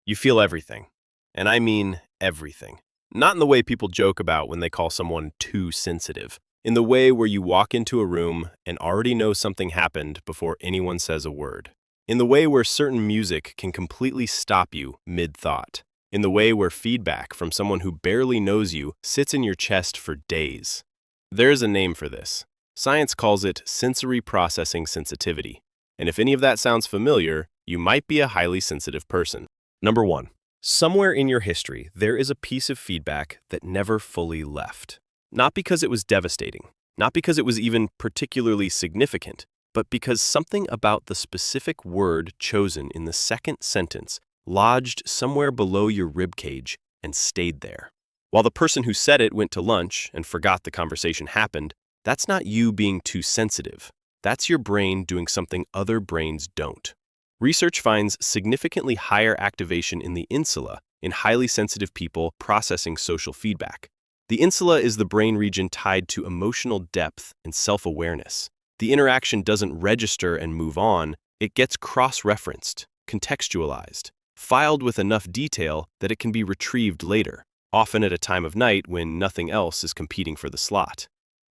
You feel everything. And I mean everything. Not in the way people joke about when they call someone too sensitive. In the way where you walk into a room and already know something happened before anyone says a word. In the way where certain music can completely stop you mid-thought. In the way where feedback from someone who barely knows you sits in your chest for days. There's a name for this. Science calls it sensory processing sensitivity. And if any of that sounds familiar, you might be a highly sensitive person. Number 1. Somewhere in your history, there is a piece of feedback that never fully left. Not because it was devastating, not because it was even particularly significant, but because something about the specific word chosen in the second sentence lodged somewhere below your ribcage and stayed there. While the person who said it went to lunch and forgot the conversation happened, that's not you being too sensitive. That's your brain doing something other brains don't. Research finds significantly higher activation in the insula in highly sensitive people processing social feedback. The insula is the brain region tied to emotional depth and self-awareness. The interaction doesn't register and move on, it gets cross-referenced, contextualized, filed with enough detail that it can be retrieved later, often at a time of night when nothing else is competing for the slot.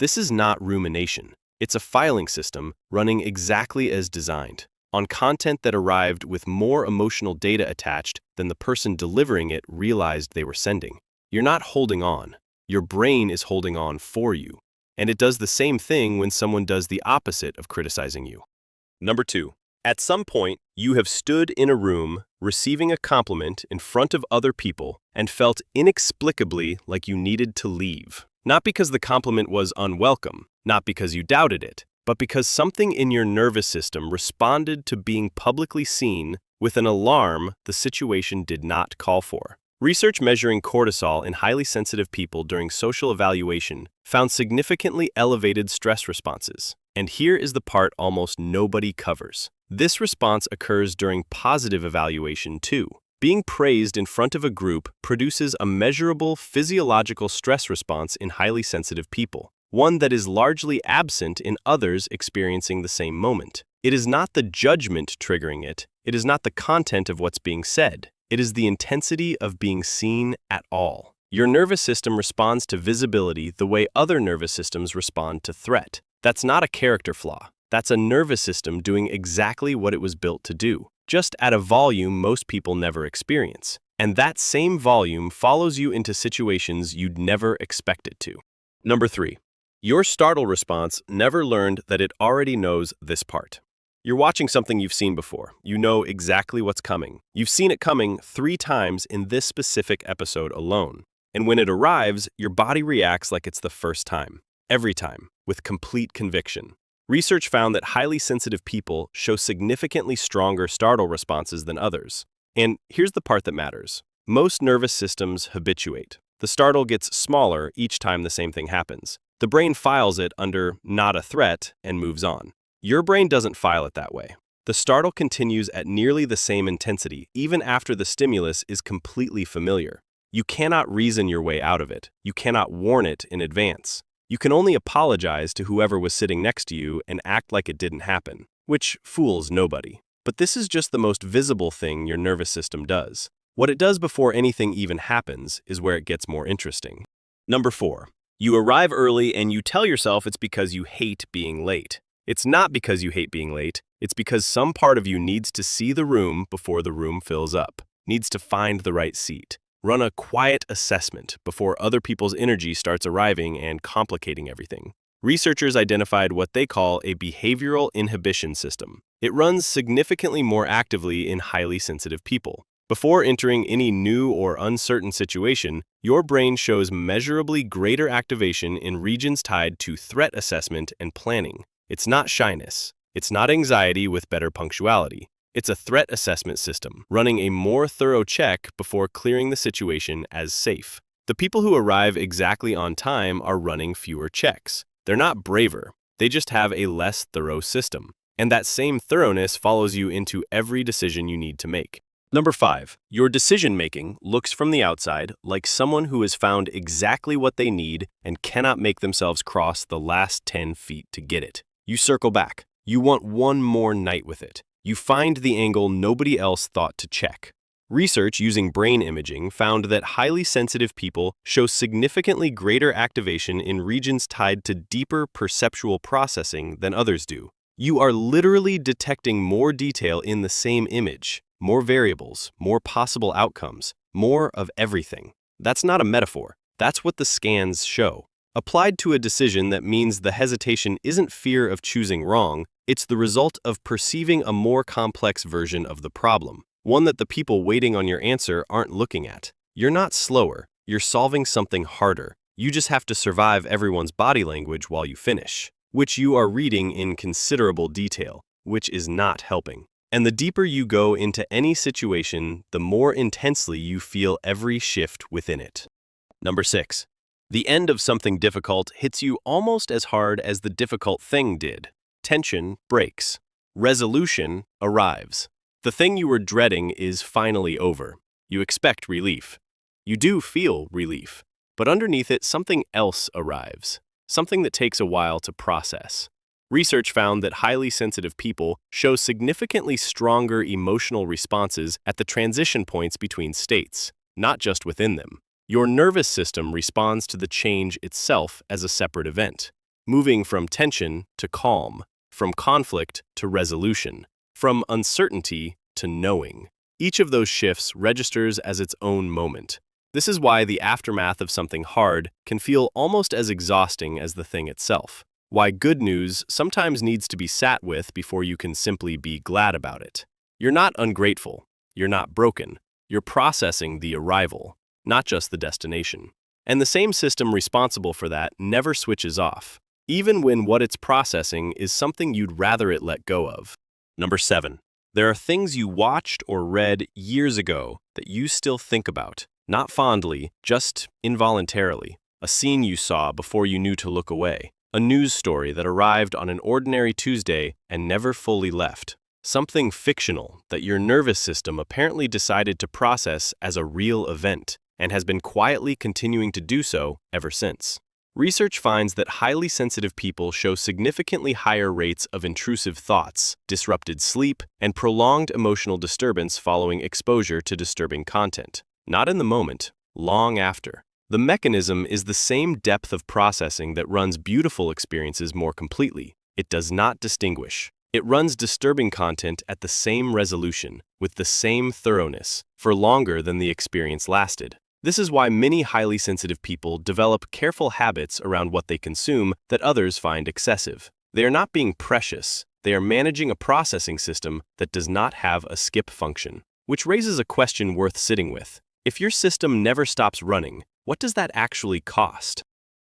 This is not rumination. It's a filing system running exactly as designed, on content that arrived with more emotional data attached than the person delivering it realized they were sending. You're not holding on. Your brain is holding on for you. And it does the same thing when someone does the opposite of criticizing you. Number 2. At some point, you have stood in a room receiving a compliment in front of other people and felt inexplicably like you needed to leave. Not because the compliment was unwelcome, not because you doubted it, but because something in your nervous system responded to being publicly seen with an alarm the situation did not call for. Research measuring cortisol in highly sensitive people during social evaluation found significantly elevated stress responses. And here is the part almost nobody covers. This response occurs during positive evaluation too. Being praised in front of a group produces a measurable physiological stress response in highly sensitive people, one that is largely absent in others experiencing the same moment. It is not the judgment triggering it. It is not the content of what's being said. It is the intensity of being seen at all. Your nervous system responds to visibility the way other nervous systems respond to threat. That's not a character flaw. That's a nervous system doing exactly what it was built to do, just at a volume most people never experience. And that same volume follows you into situations you'd never expect it to. Number 3. Your startle response never learned that it already knows this part. You're watching something you've seen before. You know exactly what's coming. You've seen it coming 3 times in this specific episode alone. And when it arrives, your body reacts like it's the first time. Every time, with complete conviction. Research found that highly sensitive people show significantly stronger startle responses than others. And here's the part that matters. Most nervous systems habituate. The startle gets smaller each time the same thing happens. The brain files it under not a threat and moves on. Your brain doesn't file it that way. The startle continues at nearly the same intensity, even after the stimulus is completely familiar. You cannot reason your way out of it. You cannot warn it in advance. You can only apologize to whoever was sitting next to you and act like it didn't happen, which fools nobody. But this is just the most visible thing your nervous system does. What it does before anything even happens is where it gets more interesting. Number 4. You arrive early and you tell yourself it's because you hate being late. It's not because you hate being late, it's because some part of you needs to see the room before the room fills up, needs to find the right seat, run a quiet assessment before other people's energy starts arriving and complicating everything. Researchers identified what they call a behavioral inhibition system. It runs significantly more actively in highly sensitive people. Before entering any new or uncertain situation, your brain shows measurably greater activation in regions tied to threat assessment and planning. It's not shyness. It's not anxiety with better punctuality. It's a threat assessment system, running a more thorough check before clearing the situation as safe. The people who arrive exactly on time are running fewer checks. They're not braver. They just have a less thorough system. And that same thoroughness follows you into every decision you need to make. Number 5. Your decision-making looks from the outside like someone who has found exactly what they need and cannot make themselves cross the last 10 feet to get it. You circle back. You want one more night with it. You find the angle nobody else thought to check. Research using brain imaging found that highly sensitive people show significantly greater activation in regions tied to deeper perceptual processing than others do. You are literally detecting more detail in the same image, more variables, more possible outcomes, more of everything. That's not a metaphor. That's what the scans show. Applied to a decision, that means the hesitation isn't fear of choosing wrong, it's the result of perceiving a more complex version of the problem, one that the people waiting on your answer aren't looking at. You're not slower, you're solving something harder. You just have to survive everyone's body language while you finish, which you are reading in considerable detail, which is not helping. And the deeper you go into any situation, the more intensely you feel every shift within it. Number 6. The end of something difficult hits you almost as hard as the difficult thing did. Tension breaks. Resolution arrives. The thing you were dreading is finally over. You expect relief. You do feel relief. But underneath it, something else arrives. Something that takes a while to process. Research found that highly sensitive people show significantly stronger emotional responses at the transition points between states, not just within them. Your nervous system responds to the change itself as a separate event, moving from tension to calm, from conflict to resolution, from uncertainty to knowing. Each of those shifts registers as its own moment. This is why the aftermath of something hard can feel almost as exhausting as the thing itself. Why good news sometimes needs to be sat with before you can simply be glad about it. You're not ungrateful. You're not broken. You're processing the arrival, not just the destination. And the same system responsible for that never switches off, even when what it's processing is something you'd rather it let go of. Number 7. There are things you watched or read years ago that you still think about, not fondly, just involuntarily. A scene you saw before you knew to look away. A news story that arrived on an ordinary Tuesday and never fully left. Something fictional that your nervous system apparently decided to process as a real event and has been quietly continuing to do so ever since. Research finds that highly sensitive people show significantly higher rates of intrusive thoughts, disrupted sleep, and prolonged emotional disturbance following exposure to disturbing content. Not in the moment, long after. The mechanism is the same depth of processing that runs beautiful experiences more completely. It does not distinguish. It runs disturbing content at the same resolution, with the same thoroughness, for longer than the experience lasted. This is why many highly sensitive people develop careful habits around what they consume that others find excessive. They are not being precious. They are managing a processing system that does not have a skip function, which raises a question worth sitting with. If your system never stops running, what does that actually cost?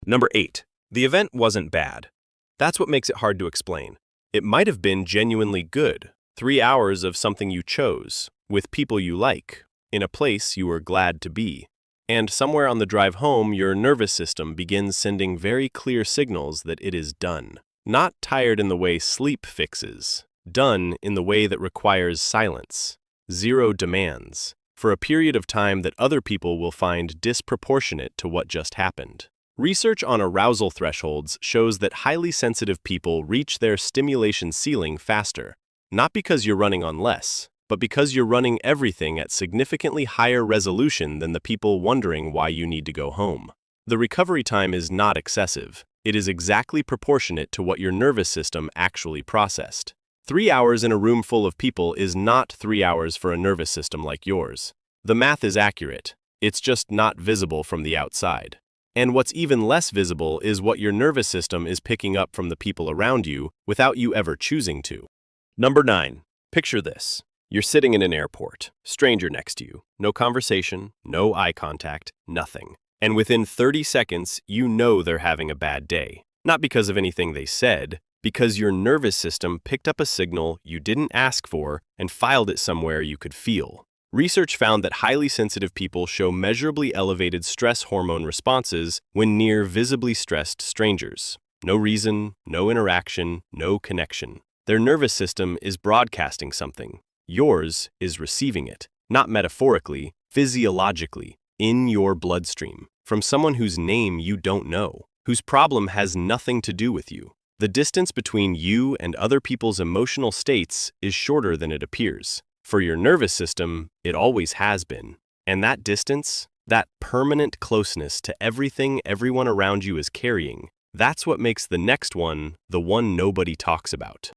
Number 8. The event wasn't bad. That's what makes it hard to explain. It might have been genuinely good. 3 hours of something you chose, with people you like, in a place you were glad to be. And somewhere on the drive home, your nervous system begins sending very clear signals that it is done. Not tired in the way sleep fixes. Done in the way that requires silence. Zero demands. For a period of time that other people will find disproportionate to what just happened. Research on arousal thresholds shows that highly sensitive people reach their stimulation ceiling faster, not because you're running on less, but because you're running everything at significantly higher resolution than the people wondering why you need to go home. The recovery time is not excessive. It is exactly proportionate to what your nervous system actually processed. 3 hours in a room full of people is not 3 hours for a nervous system like yours. The math is accurate. It's just not visible from the outside. And what's even less visible is what your nervous system is picking up from the people around you without you ever choosing to. Number 9. Picture this. You're sitting in an airport, stranger next to you, no conversation, no eye contact, nothing. And within 30 seconds, you know they're having a bad day. Not because of anything they said, because your nervous system picked up a signal you didn't ask for and filed it somewhere you could feel. Research found that highly sensitive people show measurably elevated stress hormone responses when near visibly stressed strangers. No reason, no interaction, no connection. Their nervous system is broadcasting something. Yours is receiving it, not metaphorically, physiologically, in your bloodstream, from someone whose name you don't know, whose problem has nothing to do with you. The distance between you and other people's emotional states is shorter than it appears. For your nervous system, it always has been. And that distance, that permanent closeness to everything everyone around you is carrying, that's what makes the next one the one nobody talks about.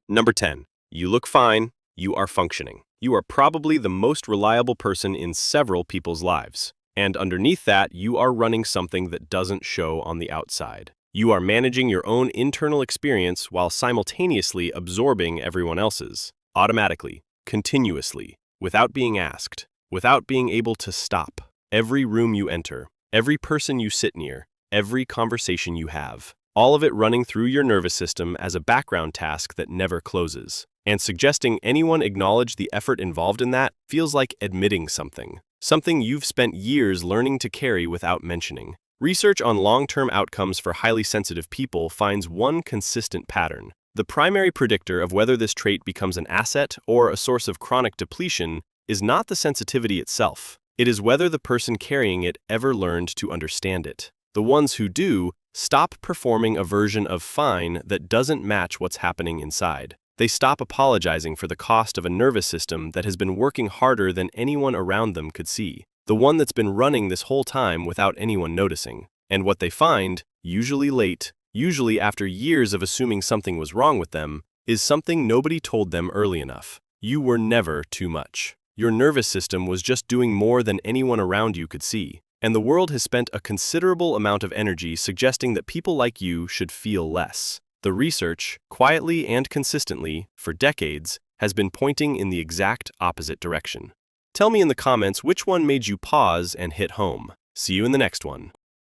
Number 10. You look fine, you are functioning. You are probably the most reliable person in several people's lives. And underneath that, you are running something that doesn't show on the outside. You are managing your own internal experience while simultaneously absorbing everyone else's, automatically, continuously, without being asked, without being able to stop. Every room you enter, every person you sit near, every conversation you have, all of it running through your nervous system as a background task that never closes. And suggesting anyone acknowledge the effort involved in that feels like admitting something you've spent years learning to carry without mentioning. Research on long-term outcomes for highly sensitive people finds one consistent pattern. The primary predictor of whether this trait becomes an asset or a source of chronic depletion is not the sensitivity itself. It is whether the person carrying it ever learned to understand it. The ones who do stop performing a version of fine that doesn't match what's happening inside. They stop apologizing for the cost of a nervous system that has been working harder than anyone around them could see. The one that's been running this whole time without anyone noticing. And what they find, usually late, usually after years of assuming something was wrong with them, is something nobody told them early enough. You were never too much. Your nervous system was just doing more than anyone around you could see. And the world has spent a considerable amount of energy suggesting that people like you should feel less. The research, quietly and consistently, for decades, has been pointing in the exact opposite direction. Tell me in the comments which one made you pause and hit home. See you in the next one.